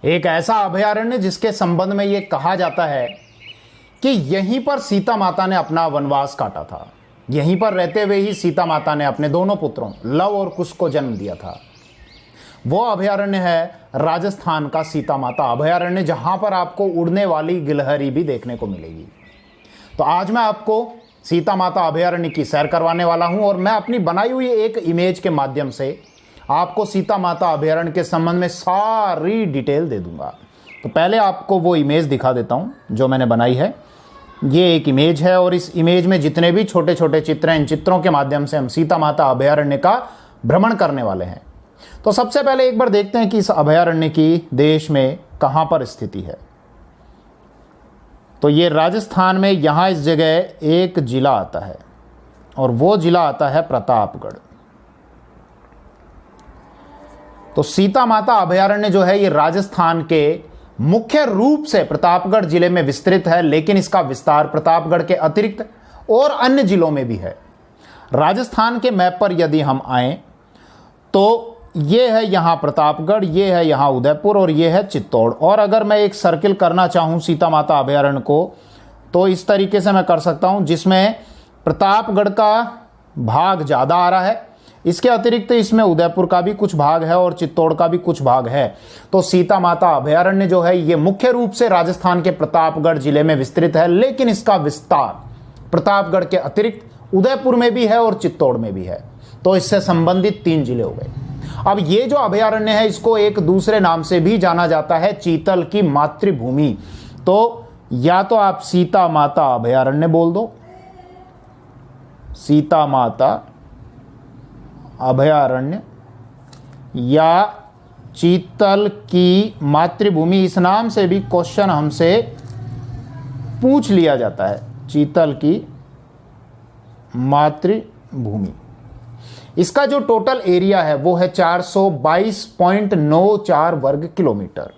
एक ऐसा अभयारण्य जिसके संबंध में ये कहा जाता है कि यहीं पर सीता माता ने अपना वनवास काटा था। यहीं पर रहते हुए ही सीता माता ने अपने दोनों पुत्रों लव और कुश को जन्म दिया था। वो अभयारण्य है राजस्थान का सीता माता अभयारण्य, जहां पर आपको उड़ने वाली गिलहरी भी देखने को मिलेगी। तो आज मैं आपको सीता माता अभयारण्य की सैर करवाने वाला हूं और मैं अपनी बनाई हुई एक इमेज के माध्यम से आपको सीता माता अभयारण्य के संबंध में सारी डिटेल दे दूंगा। तो पहले आपको वो इमेज दिखा देता हूं जो मैंने बनाई है। ये एक इमेज है और इस इमेज में जितने भी छोटे छोटे चित्र हैं, इन चित्रों के माध्यम से हम सीता माता अभयारण्य का भ्रमण करने वाले हैं। तो सबसे पहले एक बार देखते हैं कि इस अभयारण्य की देश में कहां पर स्थिति है। तो ये राजस्थान में यहां इस जगह एक जिला आता है और वो जिला आता है प्रतापगढ़। तो सीता माता अभयारण्य जो है ये राजस्थान के मुख्य रूप से प्रतापगढ़ जिले में विस्तृत है, लेकिन इसका विस्तार प्रतापगढ़ के अतिरिक्त और अन्य जिलों में भी है। राजस्थान के मैप पर यदि हम आए तो ये है यहाँ प्रतापगढ़, ये है यहाँ उदयपुर और ये है चित्तौड़। और अगर मैं एक सर्किल करना चाहूँ सीता माता अभयारण्य को तो इस तरीके से मैं कर सकता हूँ, जिसमें प्रतापगढ़ का भाग ज़्यादा आ रहा है, इसके अतिरिक्त इसमें उदयपुर का भी कुछ भाग है और चित्तौड़ का भी कुछ भाग है। तो सीता माता अभयारण्य जो है ये मुख्य रूप से राजस्थान के प्रतापगढ़ जिले में विस्तृत है, लेकिन इसका विस्तार प्रतापगढ़ के अतिरिक्त उदयपुर में भी है और चित्तौड़ में भी है। तो इससे संबंधित 3 जिले हो गए। अब ये जो अभयारण्य है इसको एक दूसरे नाम से भी जाना जाता है, चीतल की मातृभूमि। तो या तो आप सीता माता अभयारण्य बोल दो, सीता माता अभयारण्य, या चीतल की मातृभूमि। इस नाम से भी क्वेश्चन हमसे पूछ लिया जाता है, चीतल की मातृभूमि। इसका जो टोटल एरिया है वो है 422.94 वर्ग किलोमीटर,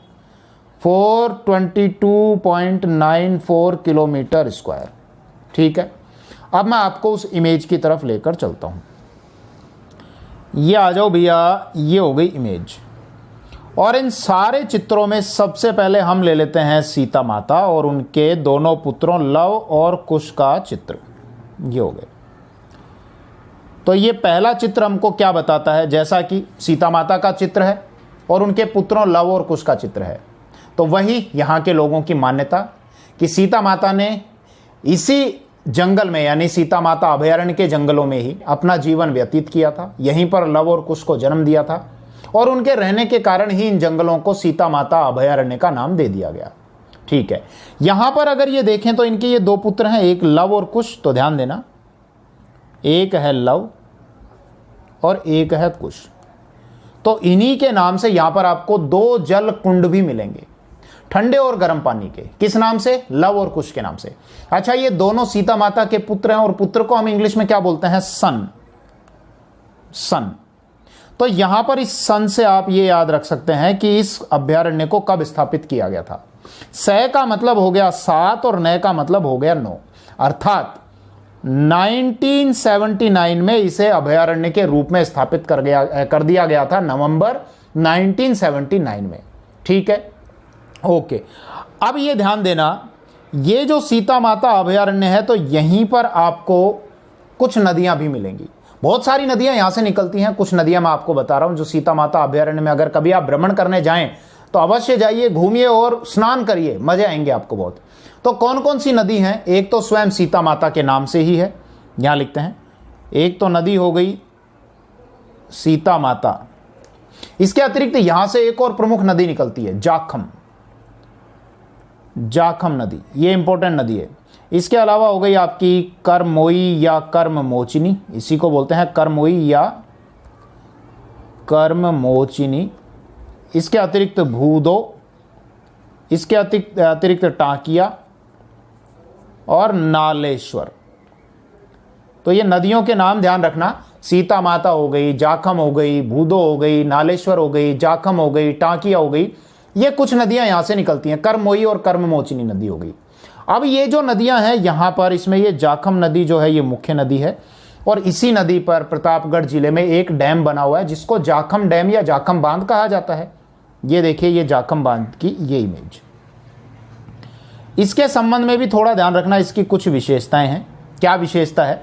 422.94 किलोमीटर स्क्वायर। ठीक है, अब मैं आपको उस इमेज की तरफ लेकर चलता हूं। ये आ जाओ भैया, ये हो गई इमेज। और इन सारे चित्रों में सबसे पहले हम ले लेते हैं सीता माता और उनके दोनों पुत्रों लव और कुश का चित्र। ये हो गए। तो ये पहला चित्र हमको क्या बताता है, जैसा कि सीता माता का चित्र है और उनके पुत्रों लव और कुश का चित्र है, तो वही यहाँ के लोगों की मान्यता कि सीता माता ने इसी जंगल में यानी सीता माता अभयारण्य के जंगलों में ही अपना जीवन व्यतीत किया था। यहीं पर लव और कुश को जन्म दिया था और उनके रहने के कारण ही इन जंगलों को सीता माता अभयारण्य का नाम दे दिया गया। ठीक है, यहां पर अगर ये देखें तो इनके ये 2 पुत्र हैं, एक लव और कुश। तो ध्यान देना, एक है लव और एक है कुश। तो इन्हीं के नाम से यहां पर आपको 2 जल कुंड भी मिलेंगे, ठंडे और गर्म पानी के। किस नाम से? लव और कुश के नाम से। अच्छा, ये दोनों सीता माता के पुत्र हैं और पुत्र को हम इंग्लिश में क्या बोलते हैं? सन। सन। तो यहां पर इस सन से आप ये याद रख सकते हैं कि इस अभयारण्य को कब स्थापित किया गया था। स का मतलब हो गया 7 और न का मतलब हो गया 9, अर्थात 1979 में इसे अभयारण्य के रूप में स्थापित कर दिया गया था, नवंबर 1979 में। ठीक है, ओके। अब ये ध्यान देना, ये जो सीता माता अभयारण्य है तो यहीं पर आपको कुछ नदियां भी मिलेंगी। बहुत सारी नदियां यहां से निकलती हैं। कुछ नदियां मैं आपको बता रहा हूं जो सीता माता अभयारण्य में अगर कभी आप भ्रमण करने जाएं तो अवश्य जाइए, घूमिए और स्नान करिए, मजे आएंगे आपको बहुत। तो कौन कौन सी नदी हैं? एक तो स्वयं सीता माता के नाम से ही है, यहां लिखते हैं। एक तो नदी हो गई सीता माता। इसके अतिरिक्त यहां से एक और प्रमुख नदी निकलती है, जाखम। जाखम नदी, ये इंपॉर्टेंट नदी है। इसके अलावा हो गई आपकी करमोई या कर्ममोचिनी, इसी को बोलते हैं करमोई या कर्ममोचिनी। इसके अतिरिक्त भूदो, इसके अतिरिक्त टाकिया और नालेश्वर। तो ये नदियों के नाम ध्यान रखना, सीता माता हो गई, जाखम हो गई, भूदो हो गई, नालेश्वर हो गई, जाखम हो गई, टाकिया हो गई। ये कुछ नदियां यहां से निकलती हैं, कर्मोई और कर्ममोचिनी नदी हो गई। अब ये जो नदियां हैं यहां पर, इसमें ये जाखम नदी जो है ये मुख्य नदी है और इसी नदी पर प्रतापगढ़ जिले में एक डैम बना हुआ है जिसको जाखम डैम या जाखम बांध कहा जाता है। ये देखिए, ये जाखम बांध की ये इमेज। इसके संबंध में भी थोड़ा ध्यान रखना, इसकी कुछ विशेषताएं हैं। क्या विशेषता है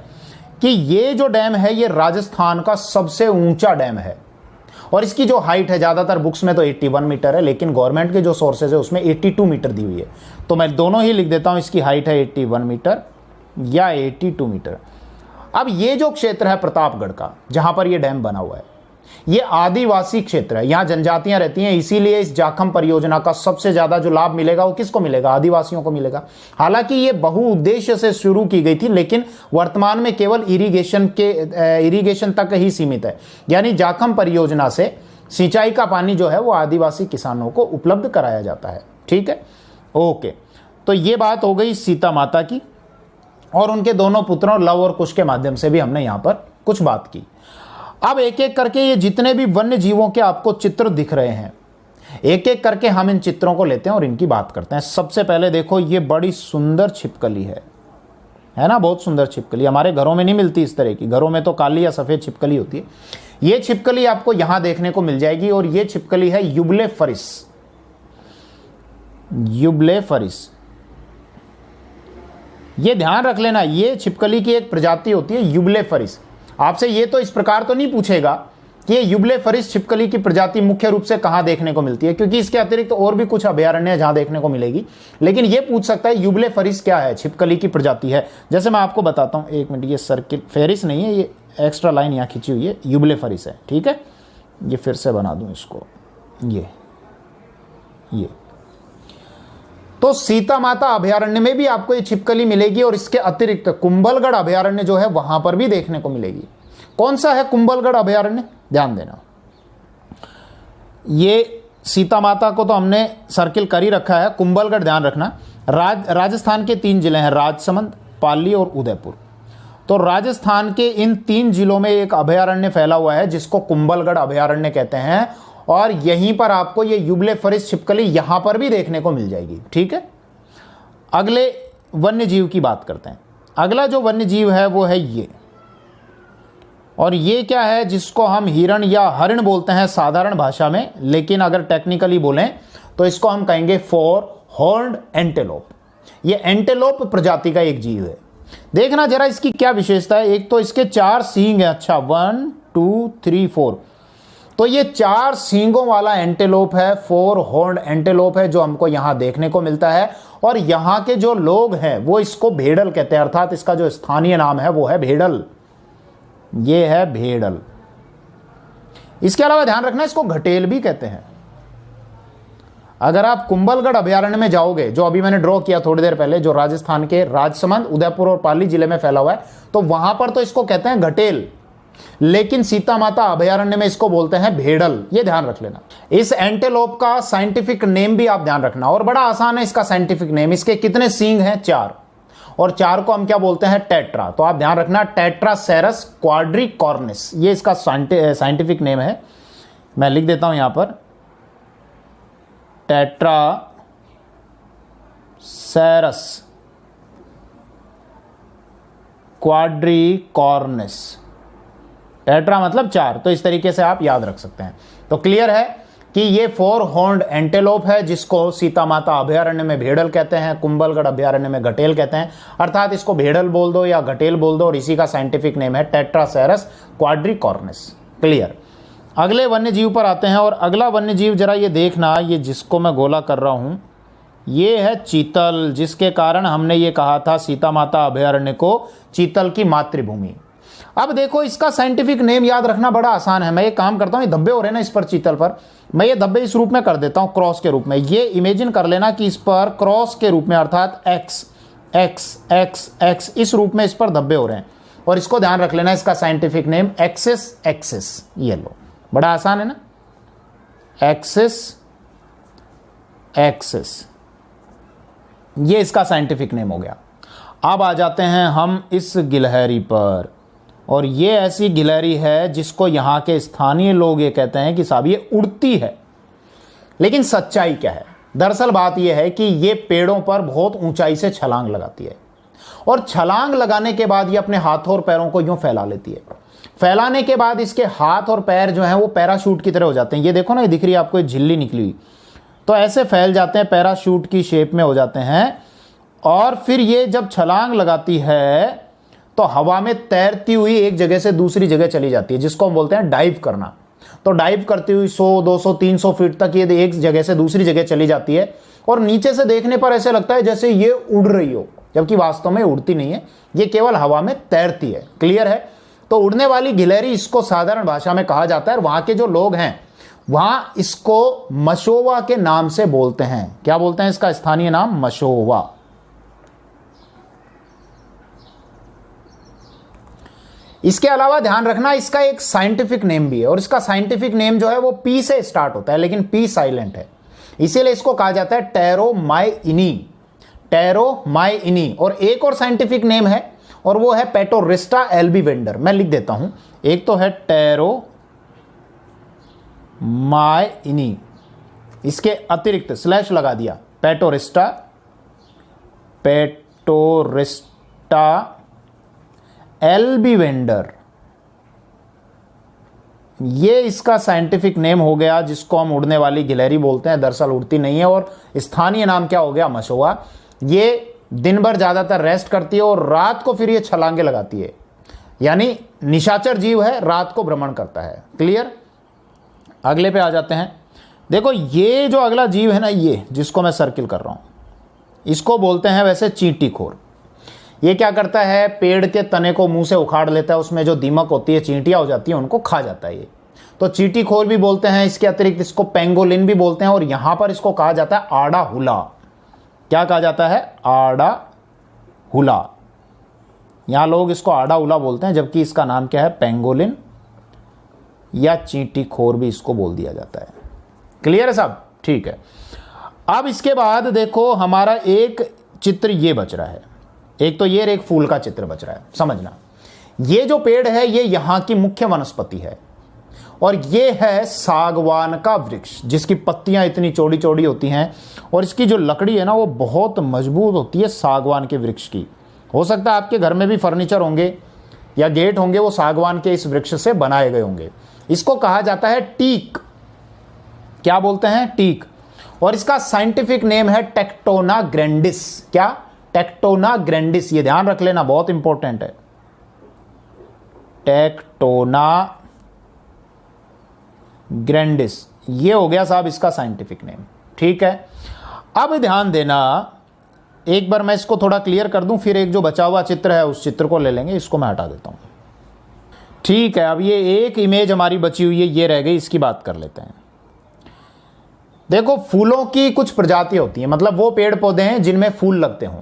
कि ये जो डैम है ये राजस्थान का सबसे ऊंचा डैम है और इसकी जो हाइट है, ज़्यादातर बुक्स में तो 81 मीटर है, लेकिन गवर्नमेंट के जो सोर्सेज है उसमें 82 मीटर दी हुई है, तो मैं दोनों ही लिख देता हूं। इसकी हाइट है 81 मीटर या 82 मीटर। अब ये जो क्षेत्र है प्रतापगढ़ का, जहां पर ये डैम बना हुआ है, ये आदिवासी क्षेत्र है, यहां जनजातियां रहती हैं, इसीलिए इस जाखम परियोजना का सबसे ज्यादा जो लाभ मिलेगा वो किसको मिलेगा? आदिवासियों को मिलेगा। हालांकि ये बहुउद्देश्य से शुरू की गई थी, लेकिन वर्तमान में केवल इरिगेशन तक ही सीमित है, यानी जाखम परियोजना से सिंचाई का पानी जो है वो आदिवासी किसानों को उपलब्ध कराया जाता है। ठीक है, ओके। तो ये बात हो गई सीता माता की और उनके दोनों पुत्रों लव और कुश के माध्यम से भी हमने यहां पर कुछ बात की। अब एक एक करके ये जितने भी वन्य जीवों के आपको चित्र दिख रहे हैं, एक एक करके हम इन चित्रों को लेते हैं और इनकी बात करते हैं। सबसे पहले देखो, ये बड़ी सुंदर छिपकली है ना, बहुत सुंदर छिपकली। हमारे घरों में नहीं मिलती इस तरह की, घरों में तो काली या सफेद छिपकली होती है। ये छिपकली आपको यहां देखने को मिल जाएगी और ये छिपकली है यूबलेफरिस। यूबलेफरिस, ये ध्यान रख लेना, ये छिपकली की एक प्रजाति होती है यूबलेफरिस। आपसे ये तो इस प्रकार तो नहीं पूछेगा कि ये यूबलेफरिस छिपकली की प्रजाति मुख्य रूप से कहां देखने को मिलती है, क्योंकि इसके अतिरिक्त और भी कुछ अभयारण्य है जहां देखने को मिलेगी, लेकिन ये पूछ सकता है यूबलेफरिस क्या है, छिपकली की प्रजाति है। जैसे मैं आपको बताता हूं, एक मिनट, ये सर्किल फेरिस नहीं है, ये एक्स्ट्रा लाइन यहां खींची हुई है, यूबलेफरिस है। ठीक है, ये फिर से बना दूं इसको, ये तो सीता माता अभयारण्य में भी आपको ये छिपकली मिलेगी और इसके अतिरिक्त कुंभलगढ़ अभयारण्य जो है वहां पर भी देखने को मिलेगी। कौन सा है कुंभलगढ़ अभयारण्य? ध्यान देना, ये सीता माता को तो हमने सर्किल कर ही रखा है, कुंभलगढ़ ध्यान रखना। राजस्थान के 3 जिले हैं, राजसमंद, पाली और उदयपुर। तो राजस्थान के इन 3 जिलों में एक अभयारण्य फैला हुआ है जिसको कुंभलगढ़ अभयारण्य कहते हैं और यहीं पर आपको ये यूबलेफरिस छिपकली यहां पर भी देखने को मिल जाएगी। ठीक है, अगले वन्य जीव की बात करते हैं। अगला जो वन्य जीव है वो है ये, और ये क्या है, जिसको हम हिरण या हरिण बोलते हैं साधारण भाषा में, लेकिन अगर टेक्निकली बोलें तो इसको हम कहेंगे 4 हॉर्न्ड एंटेलोप। ये एंटेलोप प्रजाति का एक जीव है। देखना जरा इसकी क्या विशेषता है। एक तो इसके 4 सींग हैं, अच्छा 1 2 3 4, तो ये 4 सींगों वाला एंटेलोप है, 4 हॉर्न्ड एंटेलोप है जो हमको यहां देखने को मिलता है। और यहां के जो लोग हैं वो इसको भेड़ल कहते हैं, अर्थात इसका जो स्थानीय नाम है वो है भेड़ल। ये है भेड़ल। इसके अलावा ध्यान रखना, इसको घटेल भी कहते हैं। अगर आप कुंभलगढ़ अभयारण्य में जाओगे, जो अभी मैंने ड्रॉ किया थोड़ी देर पहले, जो राजस्थान के राजसमंद, उदयपुर और पाली जिले में फैला हुआ है, तो वहां पर तो इसको कहते हैं घटेल, लेकिन सीता माता अभयारण्य में इसको बोलते हैं भेड़ल। ये ध्यान रख लेना। इस एंटेलोप का साइंटिफिक नेम भी आप ध्यान रखना, और बड़ा आसान है इसका साइंटिफिक नेम। इसके कितने सींग हैं? 4, और 4 को हम क्या बोलते हैं? टेट्रा। तो आप ध्यान रखना, टेट्रासेरस क्वाड्रिकॉर्निस, ये इसका साइंटिफिक नेम है। मैं लिख देता हूं यहां पर, टेट्रासेरस क्वाड्रिकॉर्निस। टेट्रा मतलब 4, तो इस तरीके से आप याद रख सकते हैं। तो क्लियर है कि ये 4 हॉर्न्ड एंटेलोप है जिसको सीता माता अभयारण्य में भेड़ल कहते हैं, कुंभलगढ़ अभयारण्य में घटेल कहते हैं, अर्थात इसको भेड़ल बोल दो या घटेल बोल दो, और इसी का साइंटिफिक नेम है टेट्रासेरस क्वाड्रिकॉर्निस। क्लियर। अगले वन्य जीव पर आते हैं, और अगला वन्य जीव जरा ये देखना, ये जिसको मैं गोला कर रहा हूं, ये है चीतल, जिसके कारण हमने ये कहा था सीता माता अभयारण्य को चीतल की मातृभूमि। अब देखो, इसका साइंटिफिक नेम याद रखना बड़ा आसान है। मैं ये काम करता हूं, ये धब्बे हो रहे हैं ना इस पर चीतल पर, मैं ये धब्बे इस रूप में कर देता हूं, क्रॉस के रूप में। ये इमेजिन कर लेना कि इस पर क्रॉस के रूप में, अर्थात एक्स एक्स एक्स एक्स, इस रूप में इस पर धब्बे हो रहे हैं, और इसको ध्यान रख लेना, इसका साइंटिफिक नेम एक्सिस एक्सिस। ये लो, बड़ा आसान है ना, एक्सिस एक्सिस, ये इसका साइंटिफिक नेम हो गया। अब आ जाते हैं हम इस गिलहरी पर, और ये ऐसी गिलहरी है जिसको यहाँ के स्थानीय लोग ये कहते हैं कि साहब ये उड़ती है। लेकिन सच्चाई क्या है? दरअसल बात यह है कि ये पेड़ों पर बहुत ऊंचाई से छलांग लगाती है, और छलांग लगाने के बाद ये अपने हाथों और पैरों को यूं फैला लेती है। फैलाने के बाद इसके हाथ और पैर जो हैं वो पैराशूट की तरह हो जाते हैं। ये देखो ना, ये दिख रही है आपको, एक झिल्ली निकली हुई, तो ऐसे फैल जाते हैं, पैराशूट की शेप में हो जाते हैं। और फिर ये जब छलांग लगाती है तो हवा में तैरती हुई एक जगह से दूसरी जगह चली जाती है, जिसको हम बोलते हैं डाइव करना। तो डाइव करती हुई 100, 200, 300 फीट तक ये एक जगह से दूसरी जगह चली जाती है, और नीचे से देखने पर ऐसे लगता है जैसे ये उड़ रही हो, जबकि वास्तव में उड़ती नहीं है, ये केवल हवा में तैरती है। क्लियर है? तो उड़ने वाली गिलहरी, इसको साधारण भाषा में कहा जाता है, और वहां के जो लोग हैं वहां इसको मशोवा के नाम से बोलते हैं। क्या बोलते हैं इसका स्थानीय नाम? मशोवा। इसके अलावा ध्यान रखना, इसका एक साइंटिफिक नेम भी है, और इसका साइंटिफिक नेम जो है वो पी से स्टार्ट होता है, लेकिन पी साइलेंट है, इसीलिए इसको कहा जाता है टेरोमाइनी। टेरोमाइनी। और एक और साइंटिफिक नेम है, और वो है पेटोरिस्टा एल्बीवेंडर। मैं लिख देता हूं, एक तो है टेरोमाइनी, इसके अतिरिक्त स्लैश लगा दिया, पेटोरिस्टा एल्बीवेंडर, ये इसका साइंटिफिक नेम हो गया, जिसको हम उड़ने वाली गिलहरी बोलते हैं। दरअसल उड़ती नहीं है, और स्थानीय नाम क्या हो गया? मशोवा। ये दिन भर ज्यादातर रेस्ट करती है, और रात को फिर ये छलांगे लगाती है, यानी निशाचर जीव है, रात को भ्रमण करता है। क्लियर? अगले पे आ जाते हैं। देखो, ये जो अगला जीव है ना, ये जिसको मैं सर्किल कर रहा हूं, इसको बोलते हैं वैसे चींटीखोर। ये क्या करता है? पेड़ के तने को मुंह से उखाड़ लेता है, उसमें जो दीमक होती है, चींटियां हो जाती है, उनको खा जाता है ये। तो चींटीखोर भी बोलते हैं। इसके अतिरिक्त इसको पेंगोलिन भी बोलते हैं, और यहां पर इसको कहा जाता है आड़ा हुला। क्या कहा जाता है? आड़ा हुला। यहां लोग इसको आड़ा हुला बोलते हैं, जबकि इसका नाम क्या है? पेंगोलिन या चींटीखोर भी इसको बोल दिया जाता है। क्लियर है साहब? ठीक है। अब इसके बाद देखो, हमारा एक चित्र ये बच रहा है, एक तो ये एक फूल का चित्र बच रहा है। समझना, ये जो पेड़ है ये यहां की मुख्य वनस्पति है, और ये है सागवान का वृक्ष, जिसकी पत्तियां इतनी चौड़ी चौड़ी होती हैं, और इसकी जो लकड़ी है ना वो बहुत मजबूत होती है सागवान के वृक्ष की। हो सकता है आपके घर में भी फर्नीचर होंगे या गेट होंगे, वो सागवान के इस वृक्ष से बनाए गए होंगे। इसको कहा जाता है टीक। क्या बोलते हैं? टीक। और इसका साइंटिफिक नेम है टेक्टोना ग्रैंडिस। क्या? Tectona grandis. ये ध्यान रख लेना, बहुत इंपॉर्टेंट है। टेक्टोना ग्रैंडिस, ये हो गया साहब इसका साइंटिफिक नेम। ठीक है। अब ध्यान देना, एक बार मैं इसको थोड़ा क्लियर कर दूं, फिर एक जो बचा हुआ चित्र है उस चित्र को ले लेंगे। इसको मैं हटा देता हूं। ठीक है। अब ये एक इमेज हमारी बची हुई है, ये रह गई, इसकी बात कर लेते हैं। देखो, फूलों की कुछ प्रजाति होती है, मतलब वो पेड़ पौधे हैं जिनमें फूल लगते हों।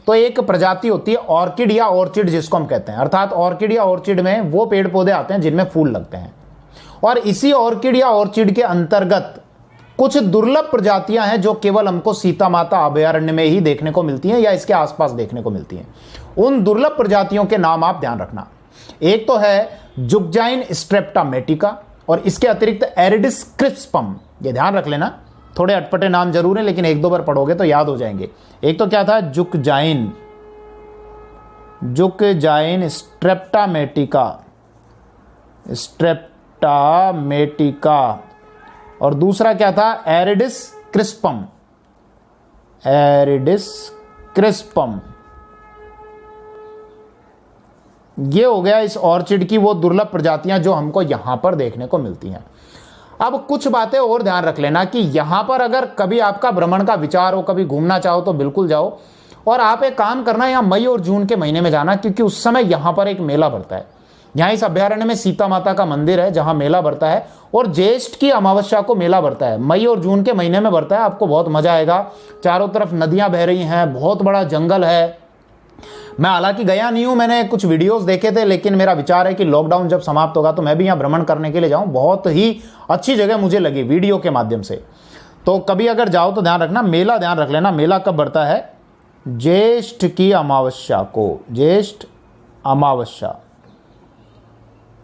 तो एक प्रजाति होती है ऑर्किड या ऑर्चिड, जिसको हम कहते हैं। अर्थात ऑर्किड या ऑर्चिड में वो पेड़ पौधे आते हैं जिनमें फूल लगते हैं। और इसी ऑर्किड या ऑर्चिड के अंतर्गत कुछ दुर्लभ प्रजातियां हैं जो केवल हमको सीता माता अभयारण्य में ही देखने को मिलती हैं या इसके आसपास देखने को मिलती हैं। उन दुर्लभ प्रजातियों के नाम आप ध्यान रखना। एक तो है जुगजाइन स्ट्रेप्टामेटिका, और इसके अतिरिक्त एरिडिस क्रिस्पम। ये ध्यान रख लेना, थोड़े अटपटे नाम जरूर हैं, लेकिन एक दो बार पढ़ोगे तो याद हो जाएंगे। एक तो क्या था? जुगजाइन स्ट्रेप्टामेटिका, और दूसरा क्या था? एरिडिस क्रिस्पम। ये हो गया इस ऑर्चिड की वो दुर्लभ प्रजातियां जो हमको यहां पर देखने को मिलती हैं। अब कुछ बातें और ध्यान रख लेना कि यहां पर अगर कभी आपका भ्रमण का विचार हो, कभी घूमना चाहो तो बिल्कुल जाओ। और आप एक काम करना, यहाँ मई और जून के महीने में जाना, क्योंकि उस समय यहां पर एक मेला भरता है। यहाँ इस अभ्यारण्य में सीता माता का मंदिर है जहां मेला भरता है, और ज्येष्ठ की अमावस्या को मेला भरता है। मई और जून के महीने में भरता है। आपको बहुत मजा आएगा। चारों तरफ नदियां बह रही हैं, बहुत बड़ा जंगल है। मैं हालांकि गया नहीं हूं, मैंने कुछ वीडियोस देखे थे, लेकिन मेरा विचार है कि लॉकडाउन जब समाप्त होगा तो मैं भी यहां भ्रमण करने के लिए जाऊं। बहुत ही अच्छी जगह मुझे लगी वीडियो के माध्यम से। तो कभी अगर जाओ तो ध्यान रखना, मेला ध्यान रख लेना। मेला कब बढ़ता है? ज्येष्ठ की अमावस्या को। ज्येष्ठ अमावस्या,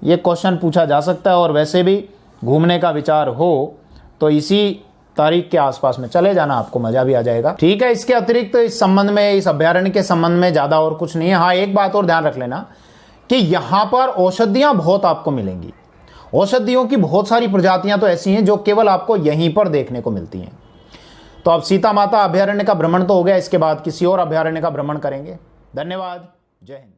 ये क्वेश्चन पूछा जा सकता है। और वैसे भी घूमने का विचार हो तो इसी तारीख के आसपास में चले जाना, आपको मजा भी आ जाएगा। ठीक है। इसके अतिरिक्त इस संबंध में, इस अभ्यारण्य के संबंध में ज्यादा और कुछ नहीं है। हाँ, एक बात और ध्यान रख लेना कि यहां पर औषधियां बहुत आपको मिलेंगी। औषधियों की बहुत सारी प्रजातियां तो ऐसी हैं जो केवल आपको यहीं पर देखने को मिलती हैं। तो अब सीता माता अभयारण्य का भ्रमण तो हो गया, इसके बाद किसी और अभयारण्य का भ्रमण करेंगे। धन्यवाद। जय हिंद।